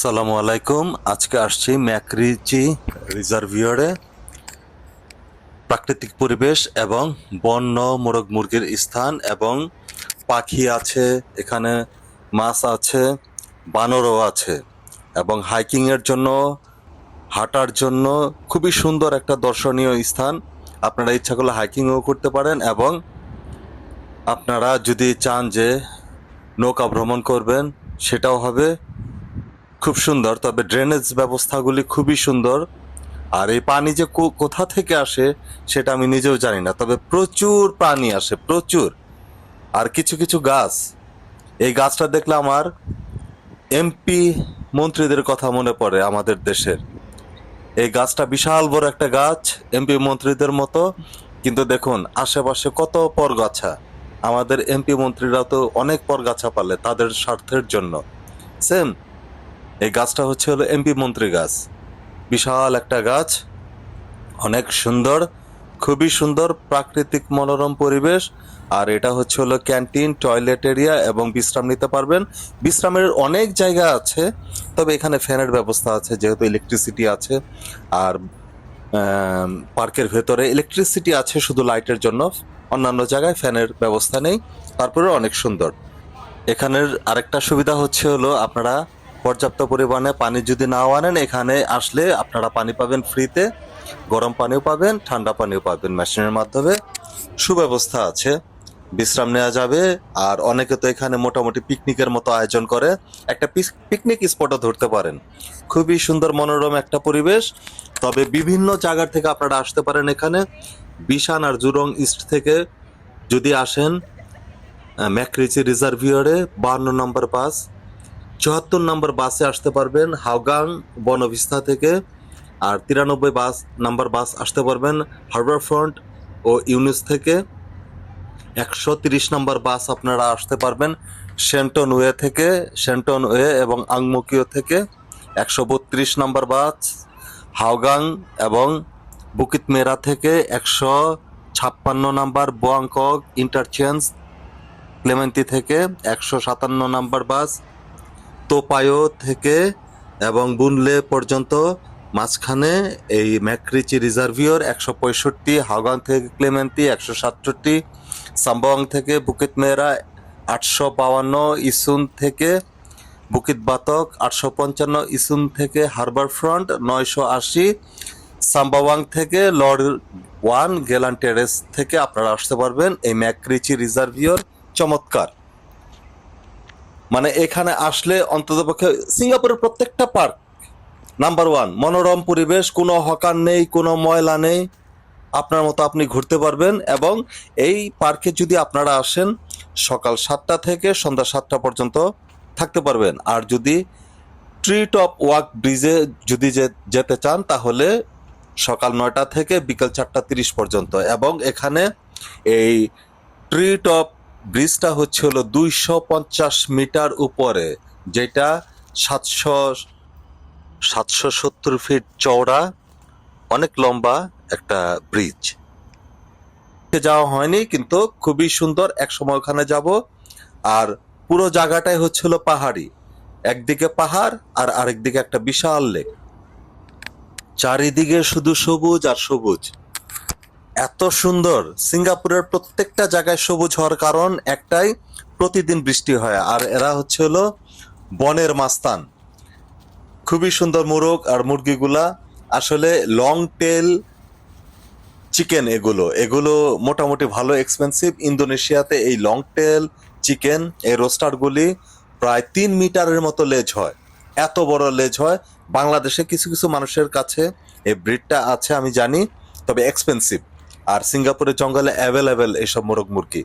আসসালামু আলাইকুম। আজকে আসছি ম্যাকরিচি রিজার্ভিয়রে। প্রাকৃতিক পরিবেশ এবং বন্য মোরগ মুরগির স্থান এবং পাখি আছে, এখানে মাছ আছে, বানরও আছে এবং হাইকিং এর জন্য, হাঁটার জন্য খুবই সুন্দর একটা দর্শনীয় স্থান। আপনারা ইচ্ছা করলে হাইকিংও করতে পারেন এবং আপনারা যদি চান যে নৌকা ভ্রমণ করবেন সেটাও হবে খুব সুন্দর। তবে ড্রেনেজ ব্যবস্থাগুলি খুবই সুন্দর। আর এই পানি যে কোথা থেকে আসে সেটা আমি নিজেও জানি না, তবে প্রচুর পানি আসে, প্রচুর। আর কিছু কিছু গাছ, এই গাছটা দেখলে আমার এমপি মন্ত্রীদের কথা মনে পড়ে আমাদের দেশের। এই গাছটা বিশাল বড় একটা গাছ, এমপি মন্ত্রীদের মতো, কিন্তু দেখুন আশেপাশে কত পরগাছা। আমাদের এমপি মন্ত্রীরাও তো অনেক পরগাছা পালে তাদের স্বার্থের জন্য। সেম এই গাছটা হলো এমপি মন্ত্রী গাছ, বিশাল একটা গাছ, অনেক সুন্দর, খুবই সুন্দর প্রাকৃতিক মনোরম পরিবেশ। আর এটা হলো ক্যান্টিন, টয়লেট এরিয়া এবং বিশ্রাম নিতে পারবেন। বিশ্রামের অনেক জায়গা আছে, তবে এখানে ফ্যানের ব্যবস্থা আছে যেহেতু ইলেকট্রিসিটি আছে। আর পার্কের ভেতরে ইলেকট্রিসিটি আছে শুধু লাইটের জন্য, অন্যান্য জায়গায় ফ্যানের ব্যবস্থা নেই। তারপরে অনেক সুন্দর। এখানের আরেকটা সুবিধা হলো আপনারা পর্যাপ্ত পরিমাণে পানি যদি নাও আনেন, এখানে আসলে আপনারা পানি পাবেন ফ্রিতে, গরম পানিও পাবেন, ঠান্ডা পানিও পাবেন মেশিনের মাধ্যমে। সুব্যবস্থা আছে, বিশ্রাম নেওয়া যাবে। আর অনেকে তো এখানে মোটামুটি পিকনিকের মতো আয়োজন করে, একটা পিকনিক স্পটও ধরতে পারেন। খুবই সুন্দর মনোরম একটা পরিবেশ। তবে বিভিন্ন জায়গার থেকে আপনারা আসতে পারেন এখানে। বিশান আর জুরং ইস্ট থেকে যদি আসেন ম্যাকরিচি রিজার্ভিয়রে 52 নম্বর বাস, 74 নম্বর বাসে আসতে পারবেন হাওগাং বনভিস্তা থেকে। আর 93 নাম্বার বাস আসতে পারবেন হারবার ফ্রন্ট ও ইউনিস থেকে। 130 নম্বর বাস আপনারা আসতে পারবেন শেন্টন ওয়ে থেকে, শেন্টন ওয়ে এবং আংমুকিও থেকে। 132 নম্বর বাস হাওগাং এবং বুকিত মেরা থেকে। 156 নম্বর বোয়াংকক ইন্টারচেঞ্জ ক্লেমেন্টি থেকে। 157 নম্বর বাস তোপায়ো থেকে এবং বুনলে পর্যন্ত, মাঝখানে এই ম্যাকরিচি রিজার্ভিয়র। 165 হাওগাং থেকে ক্লেমেন্টি, 167 সাম্বাওয়াং থেকে বুকিত মেরা, 852 ইসুন থেকে বুকিত বাতক, 855 ইসুন থেকে হারবার ফ্রন্ট, 980 সাম্বাওয়াং থেকে লর্ড ওয়ান গেলান টেরেস থেকে আপনারা আসতে পারবেন এই ম্যাকরিচি রিজার্ভিয়র। চমৎকার, মানে এখানে আসলে অন্ততপক্ষে সিঙ্গাপুরের প্রত্যেকটা পার্ক নাম্বার ওয়ান, মনোরম পরিবেশ, কোনো হকার নেই, কোনো ময়লা নেই, আপনার মতো আপনি ঘুরতে পারবেন। এবং এই পার্কে যদি আপনারা আসেন সকাল 7টা থেকে সন্ধ্যা 7টা পর্যন্ত থাকতে পারবেন। আর যদি ট্রি টপ ওয়াক ব্রিজে যদি যেতে চান তাহলে সকাল 9টা থেকে বিকেল 4টা 30 পর্যন্ত। এবং এখানে এই ট্রি টপ ব্রিজটা হলো 250 মিটার উপরে, যেটা 770 ফিট চওড়া, অনেক লম্বা একটা ব্রিজ। যাওয়া হয়নি কিন্তু খুবই সুন্দর, এক সময় ওখানে যাব। আর পুরো জায়গাটাই হলো পাহাড়ি, একদিকে পাহাড় আর আরেকদিকে একটা বিশাল লেক, চারিদিকে শুধু সবুজ আর সবুজ, এত সুন্দর। সিঙ্গাপুরের প্রত্যেকটা জায়গায় সবুজ হওয়ার কারণ একটাই, প্রতিদিন বৃষ্টি হয়। আর এরা হলো বনের মাস্তান, খুবই সুন্দর মোরগ আর মুরগিগুলা, আসলে লং টেল চিকেন, এগুলো এগুলো মোটামুটি ভালো এক্সপেন্সিভ। ইন্দোনেশিয়াতে এই লং টেল চিকেন, এই রোস্টারগুলি প্রায় 3 মিটারের মতো লেজ হয়, এত বড় লেজ হয়। বাংলাদেশে কিছু কিছু মানুষের কাছে এই ব্রিডটা আছে আমি জানি, তবে এক্সপেন্সিভ। আর সিঙ্গাপুরের জঙ্গলে অ্যাভেলেবেল এইসব মোরগ মুরগি।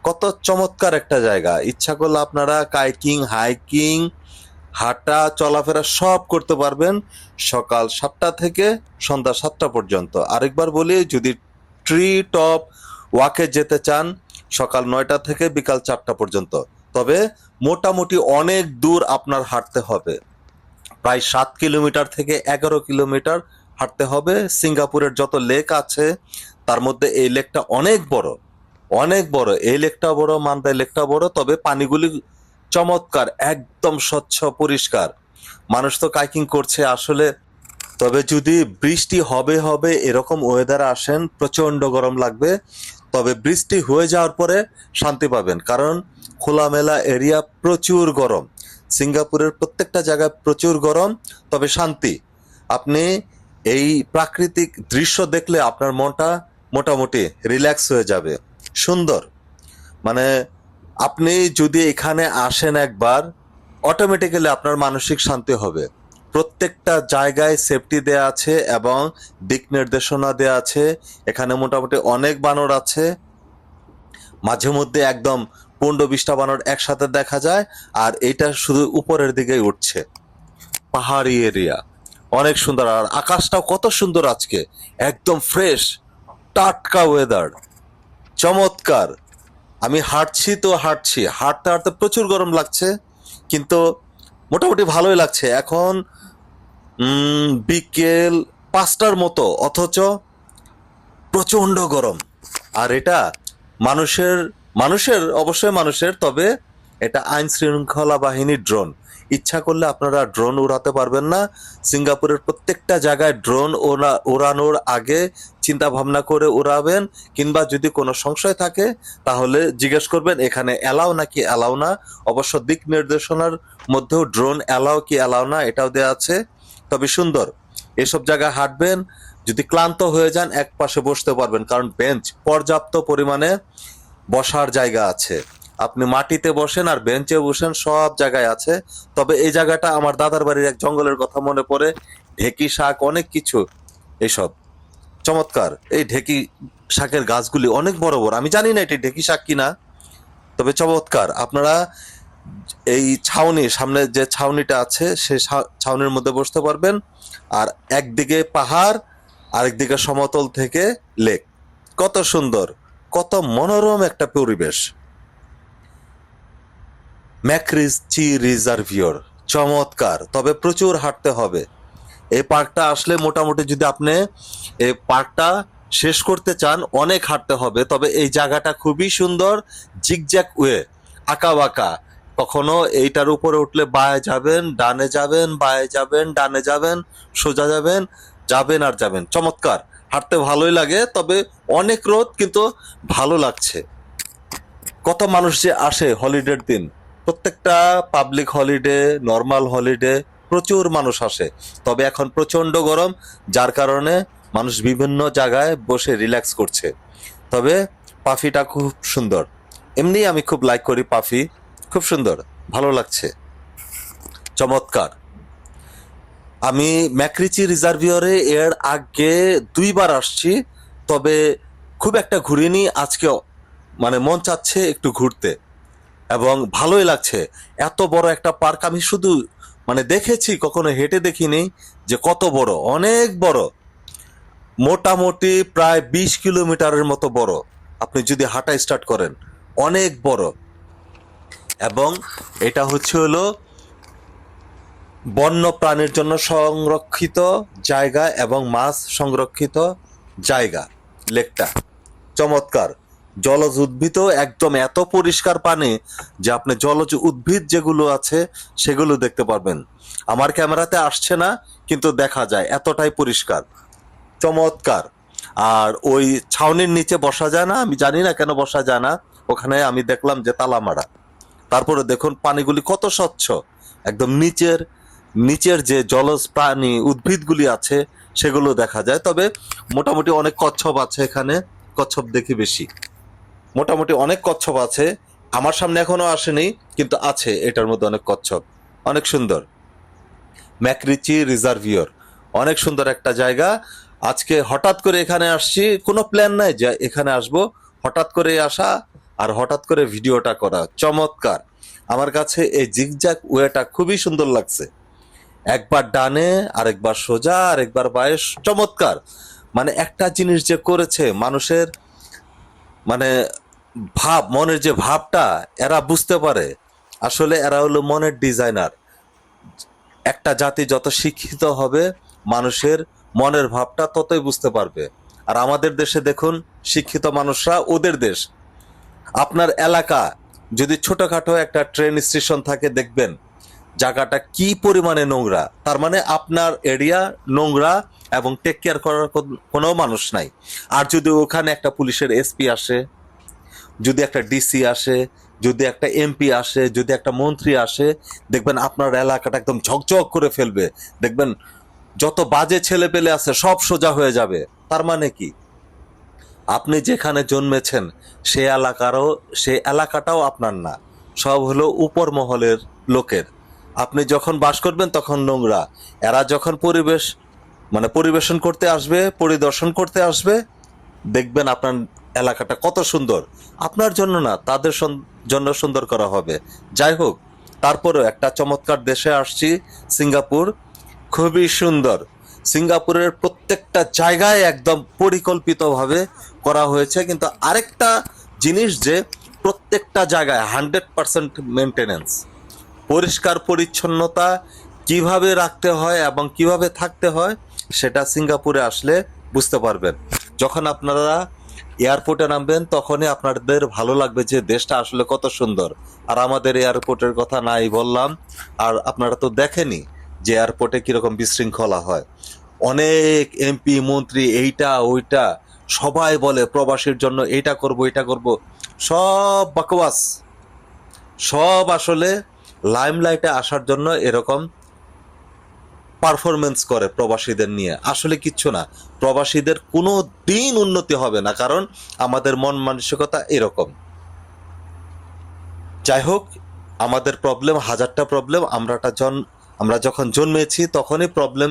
কত চমৎকার একটা জায়গা, ইচ্ছা করলে আপনারা কাইকিং, হাইকিং, হাঁটা, চলাফেরা সব করতে পারবেন সকাল 7টা থেকে সন্ধ্যা 7টা পর্যন্ত। আরেকবার বলি, যদি ট্রি টপ ওয়াকে যেতে চান সকাল 9টা থেকে বিকাল 4টা পর্যন্ত। তবে মোটামুটি অনেক দূর আপনার হাঁটতে হবে, প্রায় 7 কিলোমিটার থেকে 11 কিলোমিটার হাঁটতে হবে। সিঙ্গাপুরের যত লেক আছে তার মধ্যে এই লেকটা অনেক বড়, অনেক বড়। এই লেকটা বড়, মান্দাই লেকটা বড়, তবে পানিগুলি চমৎকার, একদম স্বচ্ছ পরিষ্কার। মানুষ তো কাইকিং করছে আসলে। তবে যদি বৃষ্টি হবে হবে এরকম ওয়েদার আসেন, প্রচণ্ড গরম লাগবে। তবে বৃষ্টি হয়ে যাওয়ার পরে শান্তি পাবেন, কারণ খোলামেলা এরিয়া, প্রচুর গরম। সিঙ্গাপুরের প্রত্যেকটা জায়গায় প্রচুর গরম, তবে শান্তি। আপনি এই প্রাকৃতিক দৃশ্য দেখলে আপনার মনটা মোটামুটি রিল্যাক্স হয়ে যাবে। সুন্দর, মানে আপনি যদি এখানে আসেন একবার, অটোমেটিক্যালি আপনার মানসিক শান্তি হবে। প্রত্যেকটা জায়গায় সেফটি দেয়া আছে এবং দিক নির্দেশনা দেয়া আছে। এখানে মোটামুটি অনেক বানর আছে, মাঝে মধ্যে একদম 15-20টা বানর একসাথে দেখা যায়। আর এটা শুধু উপরের দিকেই উঠছে। পাহাড়ি এরিয়া, অনেক সুন্দর। আর আকাশটাও কত সুন্দর আজকে, একদম ফ্রেশ, টাটকা ওয়েদার, চমৎকার। আমি হাঁটছি তো হাঁটছি, হাঁটতে হাঁটতে প্রচুর গরম লাগছে, কিন্তু মোটামুটি ভালোই লাগছে। এখন বিকেল 5টার মতো, অথচ প্রচন্ড গরম। আর এটা মানুষের মানুষের অবশ্যই মানুষের, তবে এটা আইন শৃঙ্খলা বাহিনীর ড্রোন। ইচ্ছা করলে আপনারা ড্রোন উড়াতে পারবেন না। সিঙ্গাপুরের প্রত্যেকটা জায়গায় ড্রোন ওড়ানোর আগে চিন্তা ভাবনা করে উড়াবেন, কিংবা যদি কোনো সংশয় থাকে তাহলে জিজ্ঞেস করবেন এখানে অ্যালাউ নাকি অ্যালাউ না। অবশ্য দিক নির্দেশনার মধ্যেও ড্রোন অ্যালাউ কি অ্যালাউ না এটাও দেওয়া আছে। তবে সুন্দর, এসব জায়গায় হাঁটবেন, যদি ক্লান্ত হয়ে যান এক পাশে বসতে পারবেন, কারণ বেঞ্চ পর্যাপ্ত পরিমাণে বসার জায়গা আছে। আপনি মাটিতে বসেন আর বেঞ্চে বসেন, সব জায়গায় আছে। তবে এই জায়গাটা আমার দাদার বাড়ির এক জঙ্গলের কথা মনে পড়ে, ঢেকি শাক, অনেক কিছু এইসব চমৎকার। এই ঢেকি শাকের গাছগুলি অনেক বড় বড়, আমি জানি না এটি ঢেকি শাক কিনা, তবে চমৎকার। আপনারা এই ছাউনি, সামনে যে ছাউনিটা আছে সেই ছাউনির মধ্যে বসতে পারবেন। আর একদিকে পাহাড়, আরেকদিকে সমতল থেকে লেক। কত সুন্দর, কত মনোরম একটা পরিবেশ। ম্যাকরিচি রিজার্ভিয়র চমৎকার, তবে প্রচুর হাঁটতে হবে। এই পার্কটা আসলে মোটামুটি যদি আপনি এই পার্কটা শেষ করতে চান অনেক হাঁটতে হবে। তবে এই জায়গাটা খুবই সুন্দর, জিগজ্যাগ ওয়ে, আঁকা বাঁকা। কখনো এইটার উপরে উঠলে বায়ে যাবেন, ডানে যাবেন, বায়ে যাবেন, ডানে যাবেন, সোজা যাবেন, যাবেন আর যাবেন। চমৎকার, হাঁটতে ভালোই লাগে, তবে অনেক রোদ, কিন্তু ভালো লাগছে। কত মানুষ যে আসে হলিডের দিন, প্রত্যেকটা পাবলিক হলিডে, নর্মাল হলিডে প্রচুর মানুষ আসে। তবে এখন প্রচন্ড গরম, যার কারণে মানুষ বিভিন্ন জায়গায় বসে রিল্যাক্স করছে। তবে পাফিটা খুব সুন্দর, এমনি আমি খুব লাইক করি পাফি, খুব সুন্দর, ভালো লাগছে, চমৎকার। আমি ম্যাকরিচি রিজার্ভিয়রে এর আগে 2বার আসছি, তবে খুব একটা ঘুরিনি। আজকে মানে মন চাচ্ছে একটু ঘুরতে, এবং ভালোই লাগছে। এত বড় একটা পার্ক আমি শুধু মানে দেখেছি, কখনো হেঁটে দেখিনি যে কত বড়, অনেক বড়। মোটামুটি প্রায় 20 কিলোমিটারের মতো বড়, আপনি যদি হাঁটা স্টার্ট করেন, অনেক বড়। এবং এটা হলো বন্য প্রাণীর জন্য সংরক্ষিত জায়গা এবং মাছ সংরক্ষিত জায়গা। লেকটা চমৎকার, জলজ উদ্ভিদও একদম এত পরিষ্কার পানি যে আপনি জলজ উদ্ভিদ যেগুলো আছে সেগুলো দেখতে পারবেন। আমার ক্যামেরাতে আসছে না, কিন্তু দেখা যায়, এতটাই পরিষ্কার, চমৎকার। আর ওই ছাউনির নিচে বসা যায় না, আমি জানি না কেন বসা যায় না, ওখানে আমি দেখলাম যে তালা মারা। তারপরে দেখুন পানিগুলি কত স্বচ্ছ, একদম নিচের নিচের যে জলজ প্রাণী উদ্ভিদগুলি আছে সেগুলো দেখা যায়। তবে মোটামুটি অনেক কচ্ছপ আছে এখানে, কচ্ছপ দেখি বেশি। মোটামুটি অনেক কচ্ছপ আছে, আমার সামনে এখনো আসেনি, কিন্তু আছে এটার মধ্যে অনেক কচ্ছপ, অনেক সুন্দর। ম্যাকরিচি রিজার্ভিয়র অনেক সুন্দর একটা জায়গা। আজকে হঠাৎ করে এখানে আসছি, কোনো প্ল্যান নাই যে এখানে আসব, হঠাৎ করে আসা আর হঠাৎ করে ভিডিওটা করা, চমৎকার। আমার কাছে এই জিগজ্যাগ ওয়েটা খুবই সুন্দর লাগছে, একবার ডানে আরেকবার সোজা আরেকবার বায়ে, চমৎকার। মানে একটা জিনিস যে করেছে মানুষের, মানে ভাব, মনের যে ভাবটা এরা বুঝতে পারে। আসলে এরা হলো মনের ডিজাইনার। একটা জাতি যত শিক্ষিত হবে, মানুষের মনের ভাবটা ততই বুঝতে পারবে। আর আমাদের দেশে দেখুন, শিক্ষিত মানুষরা ওদের দেশ। আপনার এলাকা যদি ছোটখাটো একটা ট্রেন স্টেশন থাকে, দেখবেন জায়গাটা কি পরিমাণে নোংরা। তার মানে আপনার এরিয়া নোংরা এবং টেক কেয়ার করার কোনো মানুষ নাই। আর যদি ওখানে একটা পুলিশের এসপি আসে, যদি একটা ডিসি আসে, যদি একটা এমপি আসে, যদি একটা মন্ত্রী আসে, দেখবেন আপনার এলাকাটা একদম ঝকঝক করে ফেলবে। দেখবেন যত বাজে ছেলে পেলে আছে সব সোজা হয়ে যাবে। তার মানে কি, আপনি যেখানে জন্মেছেন সেই এলাকাটাও আপনার না, সব হলো উপর মহলের লোকের। আপনি যখন বাস করবেন তখন নোংরা, এরা যখন পরিবেশন করতে আসবে, পরিদর্শন করতে আসবে, দেখবেন আপনার এলাকাটা কত সুন্দর। আপনার জন্য না, তাদের জন্য সুন্দর করা হবে। যাই হোক, তারপরেও একটা চমৎকার দেশে আসছি, সিঙ্গাপুর। খুবই সুন্দর। সিঙ্গাপুরের প্রত্যেকটা জায়গায় একদম পরিকল্পিতভাবে করা হয়েছে, কিন্তু আরেকটা জিনিস যে প্রত্যেকটা জায়গায় 100% মেনটেনেন্স, পরিষ্কার পরিচ্ছন্নতা কিভাবে রাখতে হয় এবং কিভাবে থাকতে হয় সেটা সিঙ্গাপুরে আসলে বুঝতে পারবেন। যখন আপনারা এয়ারপোর্টে নামবেন তখনই আপনাদের ভালো লাগবে যে দেশটা আসলে কত সুন্দর। আর আমাদের এয়ারপোর্টের কথা নাই বললাম, আর আপনারা তো দেখেনি যে এয়ারপোর্টে কিরকম বিশৃঙ্খলা হয়। অনেক এমপি মন্ত্রী এইটা ওইটা সবাই বলে প্রবাসীর জন্য এইটা করব এটা করব, সব বকওয়াস। সব আসলে লাইমলাইটে আসার জন্য এরকম পারফরমেন্স করে প্রবাসীদের নিয়ে। আসলে কিচ্ছু না, প্রবাসীদের কোনো দিন উন্নতি হবে না, কারণ আমাদের মন মানসিকতা এরকম। যাই হোক, আমাদের প্রবলেম হাজারটা প্রবলেম। আমরা যখন জন্মেছি তখনই প্রবলেম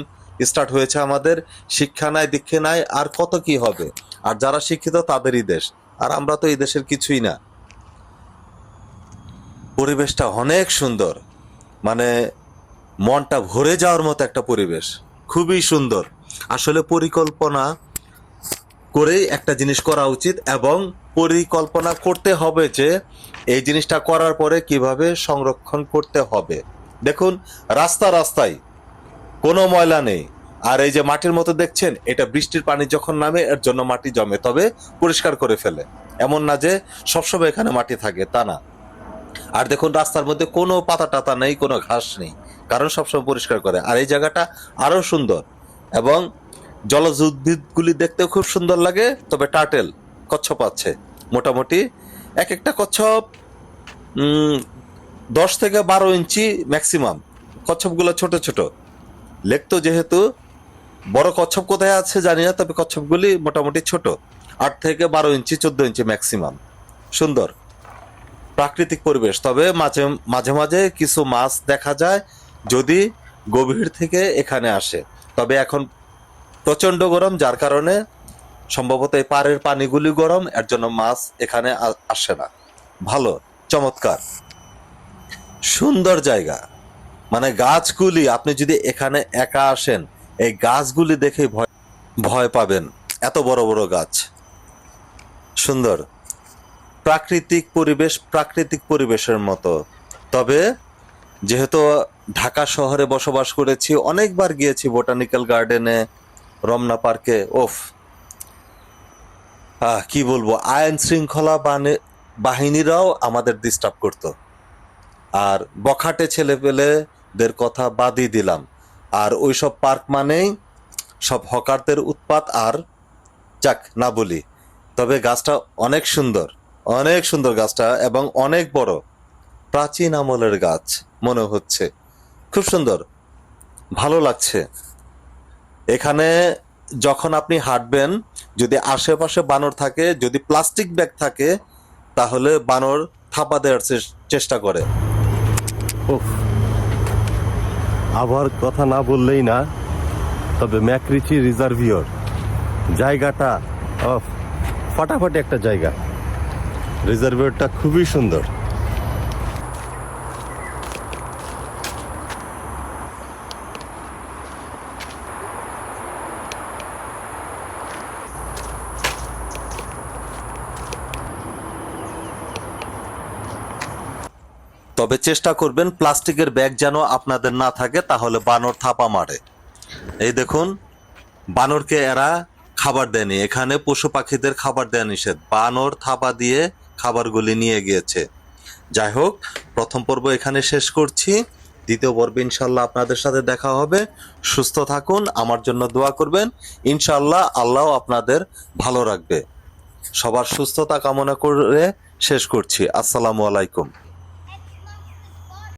স্টার্ট হয়েছে আমাদের। শিক্ষা নাই, দীক্ষা নাই, আর কত কি হবে। আর যারা শিক্ষিত তাদেরই দেশ, আর আমরা তো এই দেশের কিছুই না। পরিবেশটা অনেক সুন্দর, মানে মনটা ভরে যাওয়ার মতো একটা পরিবেশ, খুবই সুন্দর। আসলে পরিকল্পনা করেই একটা জিনিস করা উচিত, এবং পরিকল্পনা করতে হবে যে এই জিনিসটা করার পরে কিভাবে সংরক্ষণ করতে হবে। দেখুন, রাস্তায় কোনো ময়লা নেই। আর এই যে মাটির মতো দেখছেন, এটা বৃষ্টির পানি যখন নামে এর জন্য মাটি জমে, তবে পরিষ্কার করে ফেলে। এমন না যে সবসময় এখানে মাটি থাকে, তা না। আর দেখুন, রাস্তার মধ্যে কোনো পাতা টাতা নেই, কোনো ঘাস নেই, কারণ সবসময় পরিষ্কার করে। আর এই জায়গাটা আরো সুন্দর, এবং জলজ উদ্ভিদগুলি দেখতেও খুব সুন্দর লাগে। তবে টার্টেল, কচ্ছপ আছে মোটামুটি। এক একটা কচ্ছপ 10 থেকে 12 ইঞ্চি ম্যাক্সিমাম। কচ্ছপগুলো ছোট ছোট। লেক তো যেহেতু, বড় কচ্ছপ কোথায় আছে জানি না, তবে কচ্ছপগুলি মোটামুটি ছোট, 8 থেকে 12 ইঞ্চি, 14 ইঞ্চি ম্যাক্সিমাম। সুন্দর প্রাকৃতিক পরিবেশ। তবে মাঝে মাঝে মাঝে কিছু মাছ দেখা যায় যদি গভীর থেকে এখানে আসে। তবে এখন প্রচন্ড গরম, যার কারণে সম্ভবত এই পাড়ের পানিগুলি গরম, এর জন্য মাছ এখানে আসে না। ভালো, চমৎকার, সুন্দর জায়গা। মানে গাছগুলি, আপনি যদি এখানে একা আসেন, এই গাছগুলি দেখে ভয় ভয় পাবেন। এত বড় বড় গাছ, সুন্দর প্রাকৃতিক পরিবেশের মতো। তবে যেহেতু ঢাকা শহরে বসবাস করেছি, অনেকবার গিয়েছি বোটানিক্যাল গার্ডেনে, রমনা পার্কে। ওফ, কি বলবো, আইন শৃঙ্খলা বাহিনীরাও আমাদের ডিস্টার্ব করতো। আর বখাটে ছেলেপেলেদের কথা বাদই দিলাম। আর ওইসব পার্ক মানেই সব হকারদের উৎপাত। আর যাক, না বলি, তবে গাছটা অনেক সুন্দর, অনেক সুন্দর গাছটা, এবং অনেক বড়, প্রাচীন আমলের গাছ মনে হচ্ছে। খুব সুন্দর, ভালো লাগছে। এখানে যখন আপনি হাঁটবেন, যদি আশেপাশে বানর থাকে, যদি প্লাস্টিক ব্যাগ থাকে, তাহলে বানর থাপা দেওয়ার চেষ্টা করে। উফ, আবহাওয়ার কথা না বললেই না। তবে ম্যাকরিচি রিজার্ভিয়র জায়গাটা ফাটাফাটি একটা জায়গা। রিজার্ভিয়রটা খুবই সুন্দর। তবে চেষ্টা করবেন প্লাস্টিকের ব্যাগ যেন আপনাদের না থাকে, তাহলে বানর থাপা মারে। এই দেখুন, বানরকে এরা খাবার দেয়নি। এখানে পশু পাখিদের খাবার দেয়া নিষেধ। বানর থাপা দিয়ে খাবারগুলি নিয়ে গিয়েছে। যাই হোক, প্রথম পর্ব এখানে শেষ করছি। দ্বিতীয় পর্বে ইনশাল্লাহ আপনাদের সাথে দেখা হবে। সুস্থ থাকুন, আমার জন্য দোয়া করবেন। ইনশাল্লাহ আল্লাহ আপনাদের ভালো রাখবে। সবার সুস্থতা কামনা করে শেষ করছি। আসসালামু আলাইকুম।